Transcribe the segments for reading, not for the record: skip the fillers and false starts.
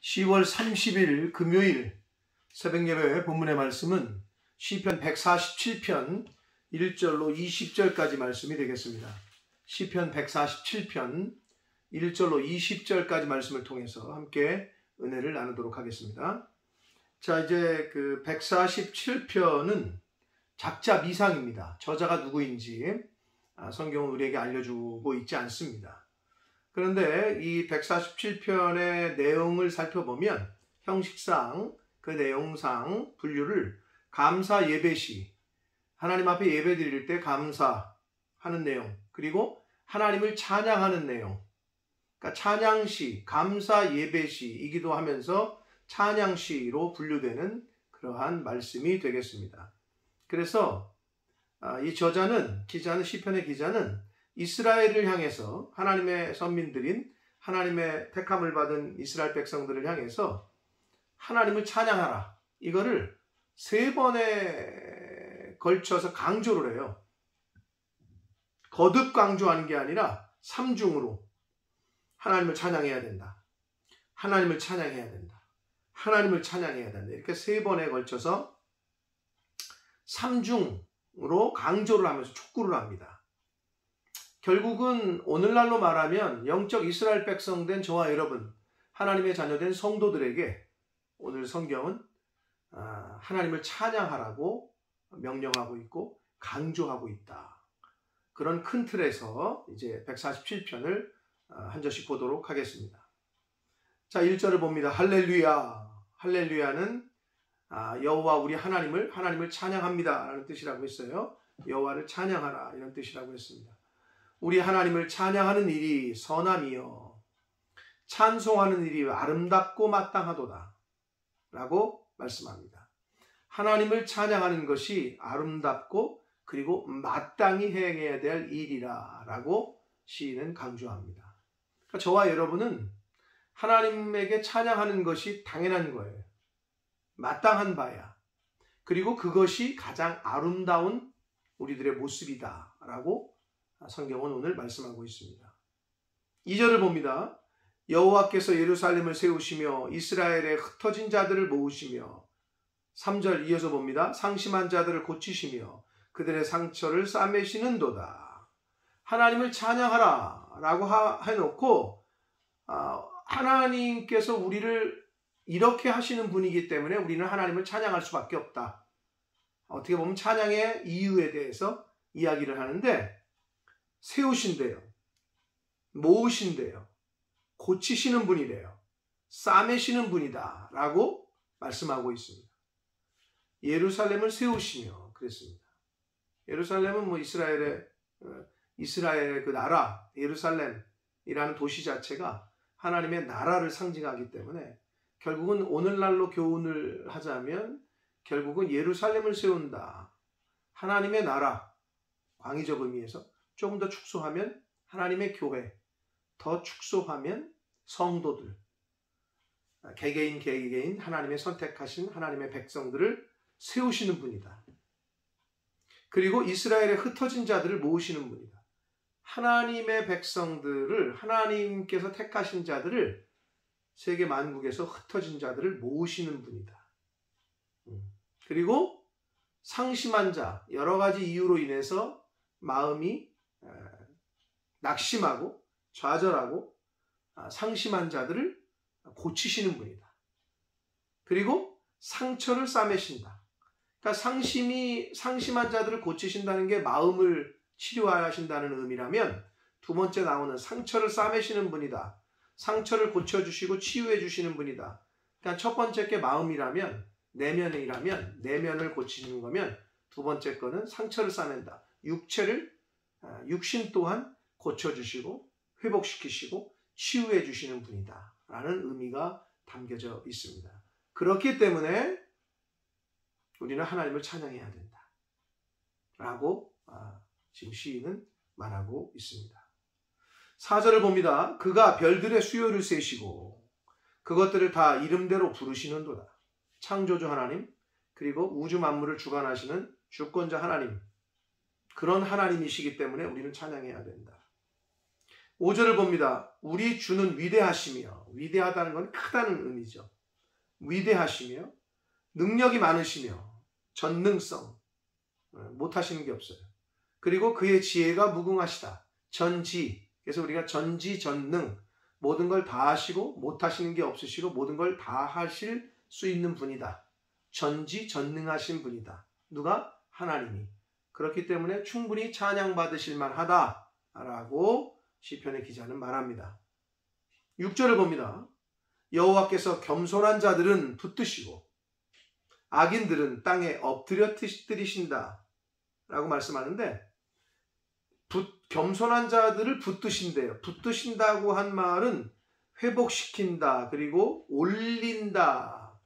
10월 30일 금요일 새벽예배 본문의 말씀은 시편 147편 1절로 20절까지 말씀이 되겠습니다. 시편 147편 1절로 20절까지 말씀을 통해서 함께 은혜를 나누도록 하겠습니다. 자, 이제 그 147편은 작자 미상입니다. 저자가 누구인지 성경은 우리에게 알려주고 있지 않습니다. 그런데 이 147편의 내용을 살펴보면 형식상 그 내용상 분류를 감사 예배시, 하나님 앞에 예배 드릴 때 감사하는 내용, 그리고 하나님을 찬양하는 내용, 그러니까 찬양시, 감사 예배시이기도 하면서 찬양시로 분류되는 그러한 말씀이 되겠습니다. 그래서 이 기자는 시편의 기자는 이스라엘을 향해서, 하나님의 선민들인 하나님의 택함을 받은 이스라엘 백성들을 향해서 하나님을 찬양하라, 이거를 3번에 걸쳐서 강조를 해요. 거듭 강조하는 게 아니라 3중으로 하나님을 찬양해야 된다, 하나님을 찬양해야 된다, 하나님을 찬양해야 된다, 이렇게 3번에 걸쳐서 3중으로 강조를 하면서 촉구를 합니다. 결국은 오늘날로 말하면 영적 이스라엘 백성된 저와 여러분, 하나님의 자녀된 성도들에게 오늘 성경은 하나님을 찬양하라고 명령하고 있고 강조하고 있다. 그런 큰 틀에서 이제 147편을 한 절씩 보도록 하겠습니다. 자, 1절을 봅니다. 할렐루야. 할렐루야는 여호와 우리 하나님을 찬양합니다 라는 뜻이라고 했어요. 여호와를 찬양하라, 이런 뜻이라고 했습니다. 우리 하나님을 찬양하는 일이 선함이요 찬송하는 일이 아름답고 마땅하도다 라고 말씀합니다. 하나님을 찬양하는 것이 아름답고 그리고 마땅히 행해야 될 일이라 라고 시인은 강조합니다. 그러니까 저와 여러분은 하나님에게 찬양하는 것이 당연한 거예요. 마땅한 바야. 그리고 그것이 가장 아름다운 우리들의 모습이다 라고 성경은 오늘 말씀하고 있습니다. 2절을 봅니다. 여호와께서 예루살렘을 세우시며 이스라엘의 흩어진 자들을 모으시며, 3절 이어서 봅니다. 상심한 자들을 고치시며 그들의 상처를 싸매시는도다. 하나님을 찬양하라 라고 해놓고 하나님께서 우리를 이렇게 하시는 분이기 때문에 우리는 하나님을 찬양할 수밖에 없다. 어떻게 보면 찬양의 이유에 대해서 이야기를 하는데, 세우신대요, 모으신대요, 고치시는 분이래요, 싸매시는 분이다 라고 말씀하고 있습니다. 예루살렘을 세우시며 그랬습니다. 예루살렘은 이스라엘의 그 나라, 예루살렘이라는 도시 자체가 하나님의 나라를 상징하기 때문에 결국은 오늘날로 교훈을 하자면 결국은 예루살렘을 세운다. 하나님의 나라, 광의적 의미에서 조금 더 축소하면 하나님의 교회, 더 축소하면 성도들, 개개인 하나님의 선택하신 하나님의 백성들을 세우시는 분이다. 그리고 이스라엘의 흩어진 자들을 모으시는 분이다. 하나님의 백성들을, 하나님께서 택하신 자들을, 세계 만국에서 흩어진 자들을 모으시는 분이다. 그리고 상심한 자, 여러 가지 이유로 인해서 마음이 낙심하고 좌절하고 상심한 자들을 고치시는 분이다. 그리고 상처를 싸매신다. 그러니까 상심한 자들을 고치신다는 게 마음을 치료하신다는 의미라면, 두 번째 나오는 상처를 싸매시는 분이다. 상처를 고쳐주시고 치유해 주시는 분이다. 그러니까 첫 번째 게 마음이라면, 내면이라면 내면을 고치는 거면, 두 번째 거는 상처를 싸맨다. 육신 또한 고쳐주시고 회복시키시고 치유해 주시는 분이다 라는 의미가 담겨져 있습니다. 그렇기 때문에 우리는 하나님을 찬양해야 된다 라고 지금 시인은 말하고 있습니다. 4절을 봅니다. 그가 별들의 수요를 세시고 그것들을 다 이름대로 부르시는도다. 창조주 하나님, 그리고 우주 만물을 주관하시는 주권자 하나님, 그런 하나님이시기 때문에 우리는 찬양해야 된다. 5절을 봅니다. 우리 주는 위대하시며, 위대하다는 건 크다는 의미죠. 위대하시며 능력이 많으시며 전능성, 못하시는 게 없어요. 그리고 그의 지혜가 무궁하시다. 전지, 그래서 우리가 전지전능, 모든 걸 다 하시고 못하시는 게 없으시고 모든 걸 다 하실 수 있는 분이다. 전지전능하신 분이다. 누가? 하나님이. 그렇기 때문에 충분히 찬양받으실 만하다라고 시편의 기자는 말합니다. 6절을 봅니다. 여호와께서 겸손한 자들은 붙드시고 악인들은 땅에 엎드려뜨리신다 라고 말씀하는데, 겸손한 자들을 붙드신대요. 붙드신다고 한 말은 회복시킨다, 그리고 올린다,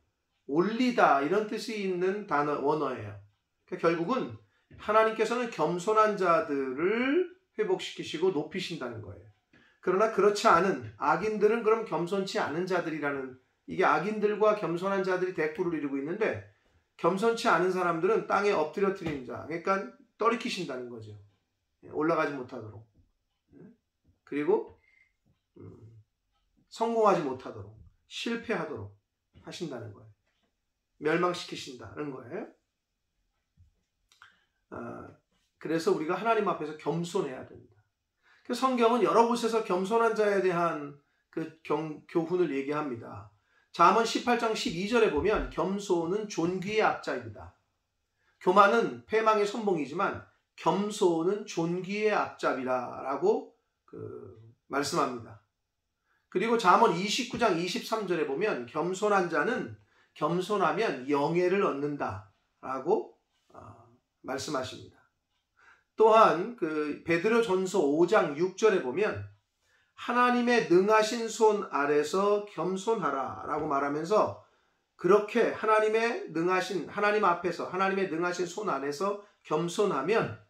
올리다 이런 뜻이 있는 원어예요. 그러니까 결국은 하나님께서는 겸손한 자들을 회복시키시고 높이신다는 거예요. 그러나 그렇지 않은 악인들은 그럼 겸손치 않은 자들이라는, 이게 악인들과 겸손한 자들이 대꾸를 이루고 있는데, 겸손치 않은 사람들은 땅에 엎드려뜨린 자, 그러니까 떨어뜨리신다는 거죠. 올라가지 못하도록, 그리고 성공하지 못하도록, 실패하도록 하신다는 거예요. 멸망시키신다는 거예요. 그래서 우리가 하나님 앞에서 겸손해야 됩니다. 그 성경은 여러 곳에서 겸손한 자에 대한 그 교훈을 얘기합니다. 잠언 18장 12절에 보면 겸손은 존귀의 앞잡이다. 교만은 패망의 선봉이지만 겸손은 존귀의 앞잡이라고 말씀합니다. 그리고 잠언 29장 23절에 보면 겸손한 자는 겸손하면 영예를 얻는다라고 말씀하십니다. 또한 베드로전서 5장 6절에 보면 하나님의 능하신 손 아래서 겸손하라라고 말하면서, 그렇게 하나님 앞에서 하나님의 능하신 손 안에서 겸손하면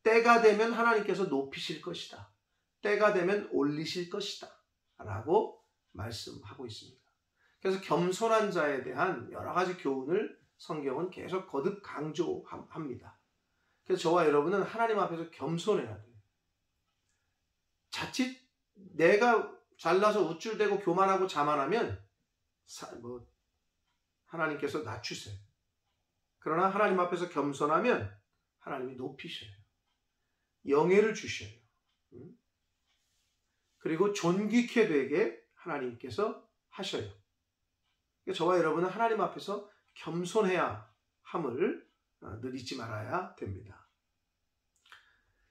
때가 되면 하나님께서 높이실 것이다. 때가 되면 올리실 것이다 라고 말씀하고 있습니다. 그래서 겸손한 자에 대한 여러 가지 교훈을 성경은 계속 거듭 강조합니다. 그래서 저와 여러분은 하나님 앞에서 겸손해야 돼요. 자칫 내가 잘나서 우쭐대고 교만하고 자만하면 하나님께서 낮추세요. 그러나 하나님 앞에서 겸손하면 하나님이 높이셔요. 영예를 주셔요. 그리고 존귀케 되게 하나님께서 하셔요. 저와 여러분은 하나님 앞에서 겸손해야 함을 늘 잊지 말아야 됩니다.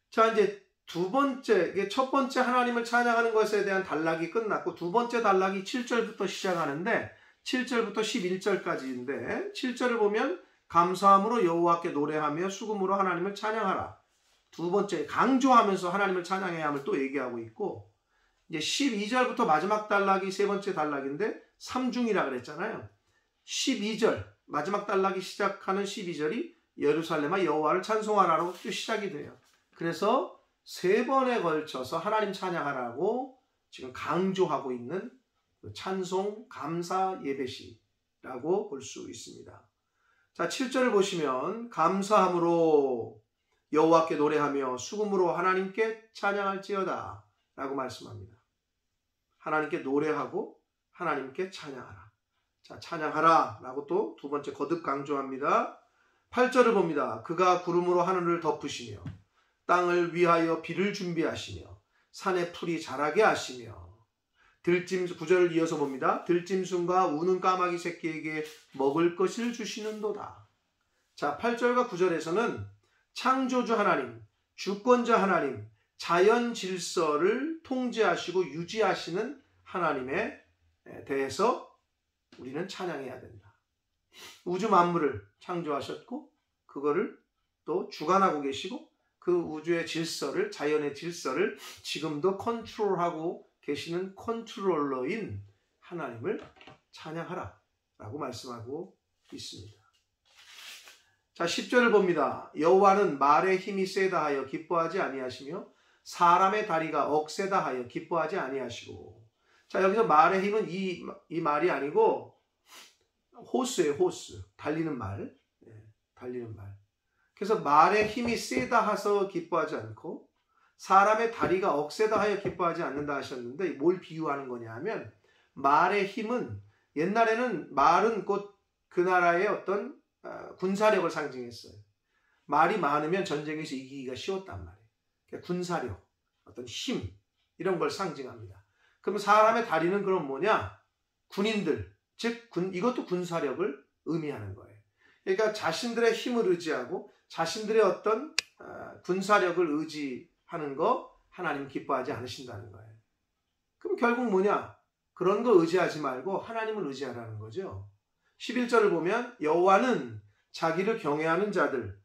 자, 이제 첫 번째 하나님을 찬양하는 것에 대한 단락이 끝났고, 두 번째 단락이 7절부터 시작하는데 7절부터 11절까지인데, 7절을 보면 감사함으로 여호와께 노래하며 수금으로 하나님을 찬양하라. 두 번째 강조하면서 하나님을 찬양해야 함을 또 얘기하고 있고, 이제 12절부터 마지막 단락이 세 번째 단락인데 삼중이라 그랬잖아요. 12절 마지막 단락이 시작하는 12절이 예루살렘아 여호와를 찬송하라로 또 시작이 돼요. 그래서 세 번에 걸쳐서 하나님 찬양하라고 지금 강조하고 있는 찬송 감사 예배시라고 볼 수 있습니다. 자, 7절을 보시면 감사함으로 여호와께 노래하며 수금으로 하나님께 찬양할지어다 라고 말씀합니다. 하나님께 노래하고 하나님께 찬양하라. 자, 찬양하라 라고 또 두 번째 거듭 강조합니다. 8절을 봅니다. 그가 구름으로 하늘을 덮으시며 땅을 위하여 비를 준비하시며 산에 풀이 자라게 하시며 9절을 이어서 봅니다. 들짐승과 우는 까마귀 새끼에게 먹을 것을 주시는도다. 자, 8절과 9절에서는 창조주 하나님, 주권자 하나님, 자연 질서를 통제하시고 유지하시는 하나님에 대해서 우리는 찬양해야 된다. 우주 만물을 창조하셨고 그거를 또 주관하고 계시고 그 우주의 질서를, 자연의 질서를 지금도 컨트롤하고 계시는 컨트롤러인 하나님을 찬양하라 라고 말씀하고 있습니다. 자, 10절을 봅니다. 여호와는 말의 힘이 세다 하여 기뻐하지 아니하시며 사람의 다리가 억세다 하여 기뻐하지 아니하시고. 자, 여기서 말의 힘은 이 말이 아니고 호스예요. 호스. 달리는 말. 달리는 말. 그래서 말의 힘이 세다 해서 기뻐하지 않고 사람의 다리가 억세다 하여 기뻐하지 않는다 하셨는데 뭘 비유하는 거냐 하면 말의 힘은 옛날에는 말은 곧 그 나라의 어떤 군사력을 상징했어요. 말이 많으면 전쟁에서 이기기가 쉬웠단 말이에요. 그러니까 군사력, 어떤 힘 이런 걸 상징합니다. 그럼 사람의 다리는 그럼 뭐냐? 군인들, 즉 이것도 군사력을 의미하는 거예요. 그러니까 자신들의 힘을 의지하고 자신들의 어떤 군사력을 의지하는 거 하나님 기뻐하지 않으신다는 거예요. 그럼 결국 뭐냐? 그런 거 의지하지 말고 하나님을 의지하라는 거죠. 11절을 보면 여호와는 자기를 경외하는 자들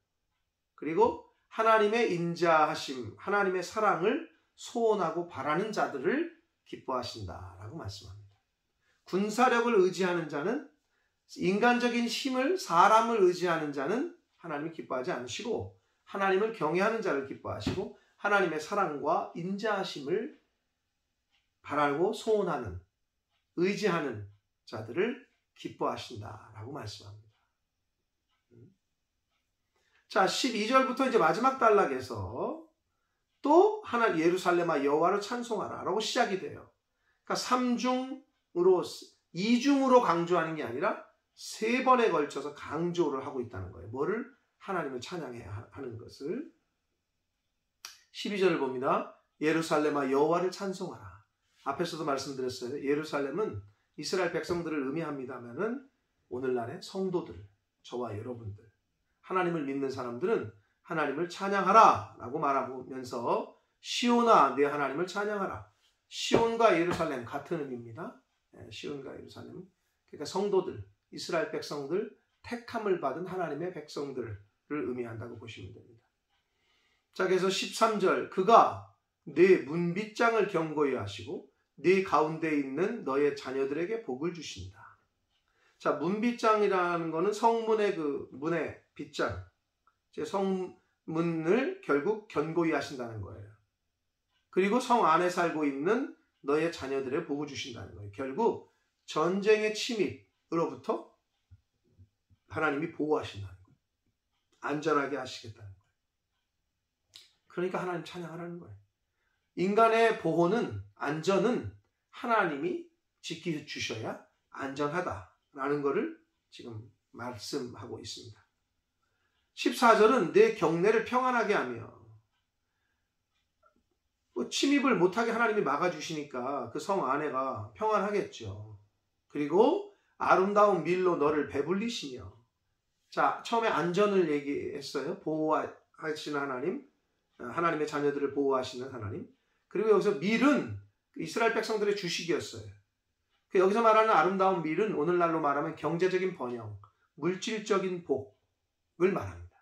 그리고 하나님의 인자하심, 하나님의 사랑을 소원하고 바라는 자들을 기뻐하신다라고 말씀합니다. 군사력을 의지하는 자는 인간적인 힘을 사람을 의지하는 자는 하나님이 기뻐하지 않으시고 하나님을 경외하는 자를 기뻐하시고 하나님의 사랑과 인자하심을 바라고 소원하는 의지하는 자들을 기뻐하신다라고 말씀합니다. 자, 12절부터 이제 마지막 단락에서 또 하나 예루살렘아 여호와를 찬송하라라고 시작이 돼요. 그러니까 2중으로 강조하는 게 아니라 3번에 걸쳐서 강조를 하고 있다는 거예요. 뭐를? 하나님을 찬양해야 하는 것을. 12절을 봅니다. 예루살렘아 여호와를 찬송하라. 앞에서도 말씀드렸어요. 예루살렘은 이스라엘 백성들을 의미합니다면은 오늘날의 성도들, 저와 여러분들, 하나님을 믿는 사람들은 하나님을 찬양하라 라고 말하면서 시온아 내 하나님을 찬양하라. 시온과 예루살렘 같은 의미입니다. 시온과 예루살렘. 그러니까 성도들, 이스라엘 백성들, 택함을 받은 하나님의 백성들을 의미한다고 보시면 됩니다. 자, 그래서 13절 그가 내 문빗장을 경고히 하시고 네 가운데 있는 너의 자녀들에게 복을 주신다. 자, 문빗장이라는 거는 성문의 그 문의 빗장, 제 성문을 결국 견고히 하신다는 거예요. 그리고 성 안에 살고 있는 너의 자녀들의 복을 주신다는 거예요. 결국 전쟁의 침입으로부터 하나님이 보호하신다는 거예요. 안전하게 하시겠다는 거예요. 그러니까 하나님 찬양하라는 거예요. 인간의 보호는, 안전은 하나님이 지켜주셔야 안전하다라는 것을 지금 말씀하고 있습니다. 14절은 내 경내를 평안하게 하며, 침입을 못하게 하나님이 막아주시니까 그 성 안에가 평안하겠죠. 그리고 아름다운 밀로 너를 배불리시며, 자, 처음에 안전을 얘기했어요. 보호하시는 하나님, 하나님의 자녀들을 보호하시는 하나님. 그리고 여기서 밀은 이스라엘 백성들의 주식이었어요. 여기서 말하는 아름다운 밀은 오늘날로 말하면 경제적인 번영, 물질적인 복을 말합니다.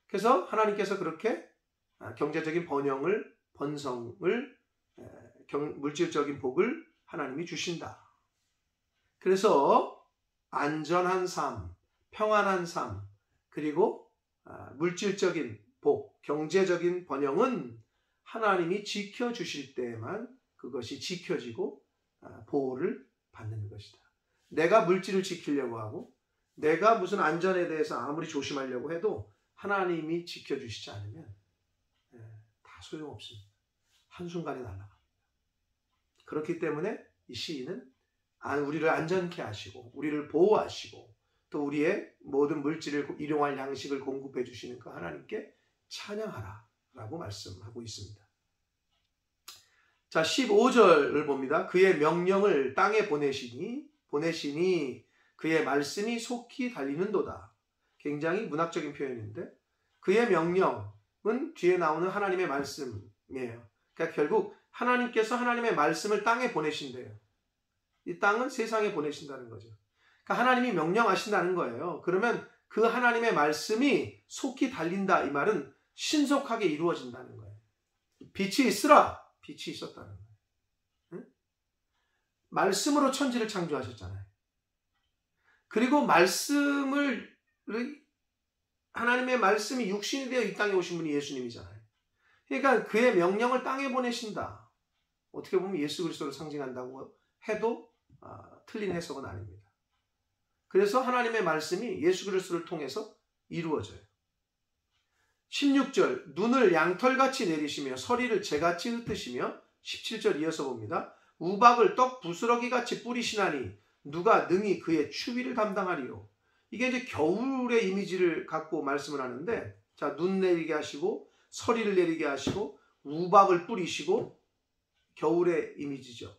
그래서 하나님께서 그렇게 경제적인 번성을, 물질적인 복을 하나님이 주신다. 그래서 안전한 삶, 평안한 삶, 그리고 물질적인 복, 경제적인 번영은 하나님이 지켜주실 때에만 그것이 지켜지고 보호를 받는 것이다. 내가 물질을 지키려고 하고 내가 무슨 안전에 대해서 아무리 조심하려고 해도 하나님이 지켜주시지 않으면 다 소용없습니다. 한순간에 날아갑니다. 그렇기 때문에 이 시인은 우리를 안전케 하시고 우리를 보호하시고 또 우리의 모든 물질을 일용할 양식을 공급해 주시는 그 하나님께 찬양하라 라고 말씀하고 있습니다. 자, 15절을 봅니다. 그의 명령을 땅에 보내시니 그의 말씀이 속히 달리는도다. 굉장히 문학적인 표현인데 그의 명령은 뒤에 나오는 하나님의 말씀이에요. 그러니까 결국 하나님께서 하나님의 말씀을 땅에 보내신대요. 이 땅은 세상에 보내신다는 거죠. 그러니까 하나님이 명령하신다는 거예요. 그러면 그 하나님의 말씀이 속히 달린다. 이 말은 신속하게 이루어진다는 거예요. 빛이 있으라. 빛이 있었다는 거예요. 응? 말씀으로 천지를 창조하셨잖아요. 그리고 하나님의 말씀이 육신이 되어 이 땅에 오신 분이 예수님이잖아요. 그러니까 그의 명령을 땅에 보내신다. 어떻게 보면 예수 그리스도를 상징한다고 해도 틀린 해석은 아닙니다. 그래서 하나님의 말씀이 예수 그리스도를 통해서 이루어져요. 16절 눈을 양털같이 내리시며 서리를 재같이 흩으시며 17절 이어서 봅니다. 우박을 떡 부스러기같이 뿌리시나니 누가 능히 그의 추위를 감당하리요. 이게 이제 겨울의 이미지를 갖고 말씀을 하는데, 자, 눈 내리게 하시고 서리를 내리게 하시고 우박을 뿌리시고, 겨울의 이미지죠.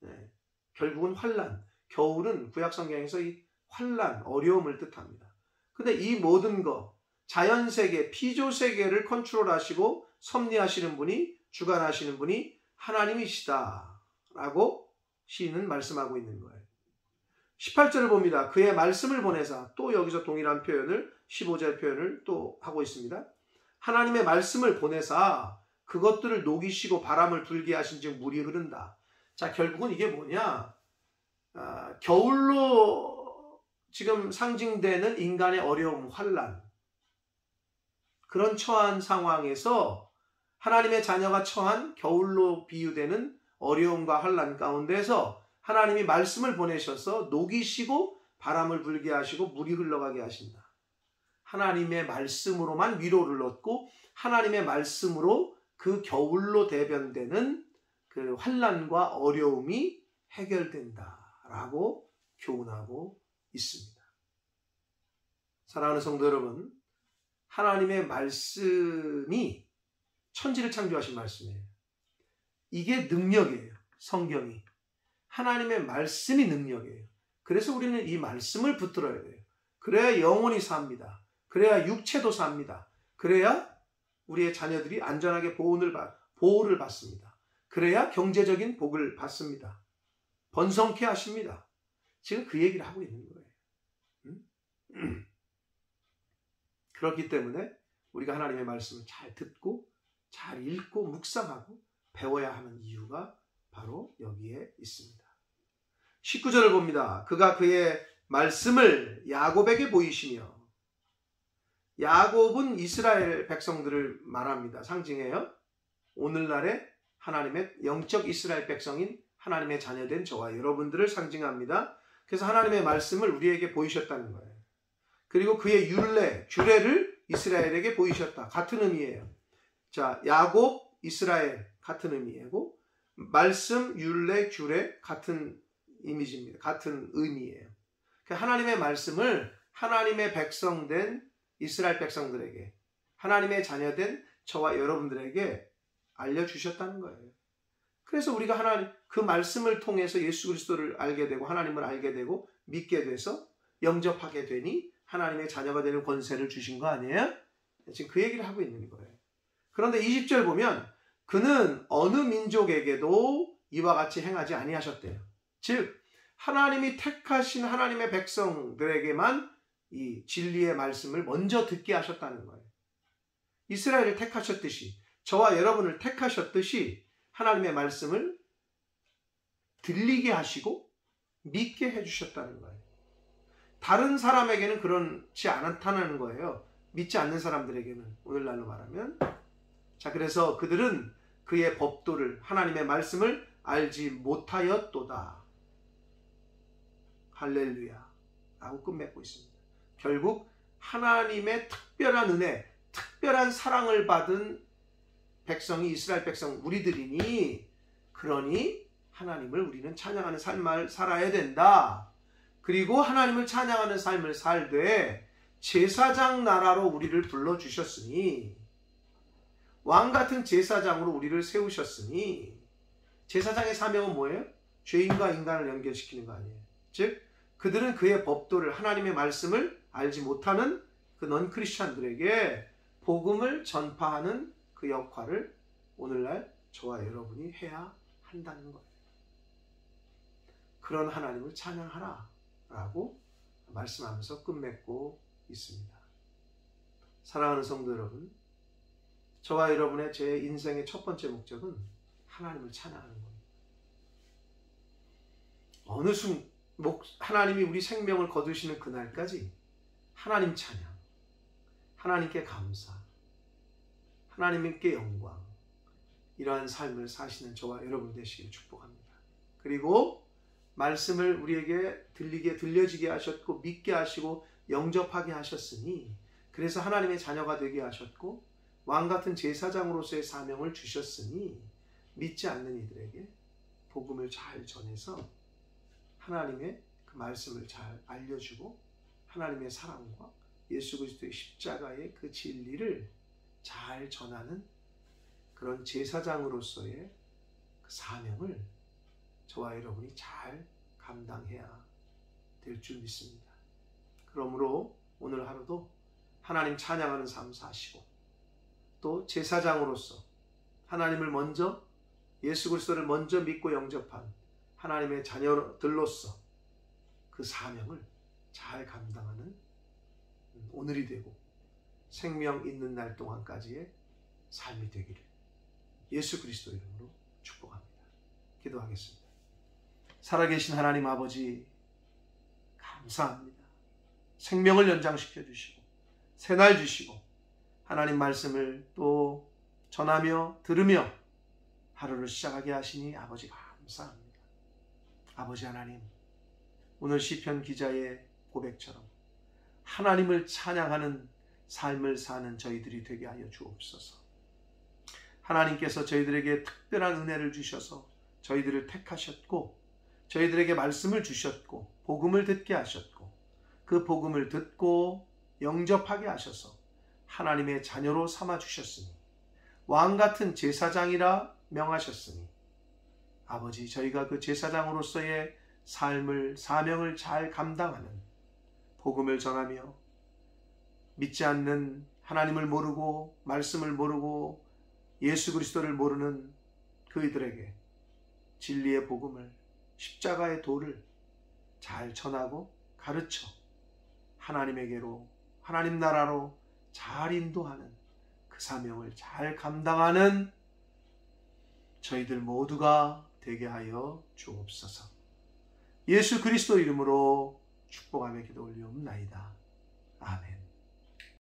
네. 결국은 환난, 겨울은 구약 성경에서 이 환난, 어려움을 뜻합니다. 근데 이 모든 것, 자연세계, 피조세계를 컨트롤하시고 섭리하시는 분이, 주관하시는 분이 하나님이시다라고 시인은 말씀하고 있는 거예요. 18절을 봅니다. 그의 말씀을 보내사, 또 여기서 동일한 표현을 15절 표현을 또 하고 있습니다. 하나님의 말씀을 보내사 그것들을 녹이시고 바람을 불게 하신즉 물이 흐른다. 자, 결국은 이게 뭐냐? 겨울로 지금 상징되는 인간의 어려움, 환난, 그런 처한 상황에서 하나님의 자녀가 처한 겨울로 비유되는 어려움과 환난 가운데서 하나님이 말씀을 보내셔서 녹이시고 바람을 불게 하시고 물이 흘러가게 하신다. 하나님의 말씀으로만 위로를 얻고 하나님의 말씀으로 그 겨울로 대변되는 그 환난과 어려움이 해결된다라고 교훈하고 있습니다. 사랑하는 성도 여러분, 하나님의 말씀이 천지를 창조하신 말씀이에요. 이게 능력이에요. 성경이. 하나님의 말씀이 능력이에요. 그래서 우리는 이 말씀을 붙들어야 돼요. 그래야 영혼이 삽니다. 그래야 육체도 삽니다. 그래야 우리의 자녀들이 안전하게 보호를 받습니다. 그래야 경제적인 복을 받습니다. 번성케 하십니다. 지금 그 얘기를 하고 있는 거예요. 그렇기 때문에 우리가 하나님의 말씀을 잘 듣고 잘 읽고 묵상하고 배워야 하는 이유가 바로 여기에 있습니다. 19절을 봅니다. 그가 그의 말씀을 야곱에게 보이시며, 야곱은 이스라엘 백성들을 말합니다. 상징해요. 오늘날의 하나님의 영적 이스라엘 백성인 하나님의 자녀된 저와 여러분들을 상징합니다. 그래서 하나님의 말씀을 우리에게 보이셨다는 거예요. 그리고 그의 율례, 규례를 이스라엘에게 보이셨다. 같은 의미예요. 자, 야곱, 이스라엘 같은 의미이고, 말씀, 율례, 규례 같은 이미지입니다. 같은 의미예요. 하나님의 말씀을 하나님의 백성된 이스라엘 백성들에게, 하나님의 자녀된 저와 여러분들에게 알려주셨다는 거예요. 그래서 우리가 하나님 그 말씀을 통해서 예수 그리스도를 알게 되고 하나님을 알게 되고 믿게 돼서 영접하게 되니 하나님의 자녀가 되는 권세를 주신 거 아니에요? 지금 그 얘기를 하고 있는 거예요. 그런데 20절 보면 그는 어느 민족에게도 이와 같이 행하지 아니하셨대요. 즉 하나님이 택하신 하나님의 백성들에게만 이 진리의 말씀을 먼저 듣게 하셨다는 거예요. 이스라엘을 택하셨듯이, 저와 여러분을 택하셨듯이 하나님의 말씀을 들리게 하시고 믿게 해주셨다는 거예요. 다른 사람에게는 그렇지 않다는 거예요. 믿지 않는 사람들에게는, 오늘날로 말하면. 자, 그래서 그들은 그의 법도를, 하나님의 말씀을 알지 못하였도다. 할렐루야 라고 끝맺고 있습니다. 결국 하나님의 특별한 은혜, 특별한 사랑을 받은 백성이 이스라엘 백성 우리들이니, 그러니 하나님을 우리는 찬양하는 삶을 살아야 된다. 그리고 하나님을 찬양하는 삶을 살되 제사장 나라로 우리를 불러주셨으니, 왕같은 제사장으로 우리를 세우셨으니, 제사장의 사명은 뭐예요? 죄인과 인간을 연결시키는 거 아니에요. 즉 그들은 그의 법도를, 하나님의 말씀을 알지 못하는 그 넌크리스찬들에게 복음을 전파하는 그 역할을 오늘날 저와 여러분이 해야 한다는 거예요. 그런 하나님을 찬양하라 라고 말씀하면서 끝맺고 있습니다. 사랑하는 성도 여러분, 저와 여러분의 제 인생의 첫 번째 목적은 하나님을 찬양하는 겁니다. 어느 순간 하나님이 우리 생명을 거두시는 그날까지 하나님 찬양, 하나님께 감사, 하나님께 영광, 이러한 삶을 사시는 저와 여러분 되시길 축복합니다. 그리고 말씀을 우리에게 들려지게 하셨고 믿게 하시고 영접하게 하셨으니, 그래서 하나님의 자녀가 되게 하셨고 왕같은 제사장으로서의 사명을 주셨으니 믿지 않는 이들에게 복음을 잘 전해서 하나님의 그 말씀을 잘 알려주고 하나님의 사랑과 예수 그리스도의 십자가의 그 진리를 잘 전하는 그런 제사장으로서의 그 사명을 저와 여러분이 잘 감당해야 될 줄 믿습니다. 그러므로 오늘 하루도 하나님 찬양하는 삶 사시고 또 제사장으로서 하나님을 먼저 예수 그리스도를 먼저 믿고 영접한 하나님의 자녀들로서 그 사명을 잘 감당하는 오늘이 되고 생명 있는 날 동안까지의 삶이 되기를 예수 그리스도 이름으로 축복합니다. 기도하겠습니다. 살아계신 하나님 아버지 감사합니다. 생명을 연장시켜 주시고 새날 주시고 하나님 말씀을 또 전하며 들으며 하루를 시작하게 하시니 아버지 감사합니다. 아버지 하나님, 오늘 시편 기자의 고백처럼 하나님을 찬양하는 삶을 사는 저희들이 되게 하여 주옵소서. 하나님께서 저희들에게 특별한 은혜를 주셔서 저희들을 택하셨고 저희들에게 말씀을 주셨고 복음을 듣게 하셨고 그 복음을 듣고 영접하게 하셔서 하나님의 자녀로 삼아 주셨으니 왕같은 제사장이라 명하셨으니 아버지 저희가 그 제사장으로서의 삶을 사명을 잘 감당하는 복음을 전하며 믿지 않는 하나님을 모르고 말씀을 모르고 예수 그리스도를 모르는 그이들에게 진리의 복음을 십자가의 도를 잘 전하고 가르쳐 하나님에게로 하나님 나라로 잘 인도하는 그 사명을 잘 감당하는 저희들 모두가 되게 하여 주옵소서. 예수 그리스도 이름으로 축복하며 기도 올리옵나이다.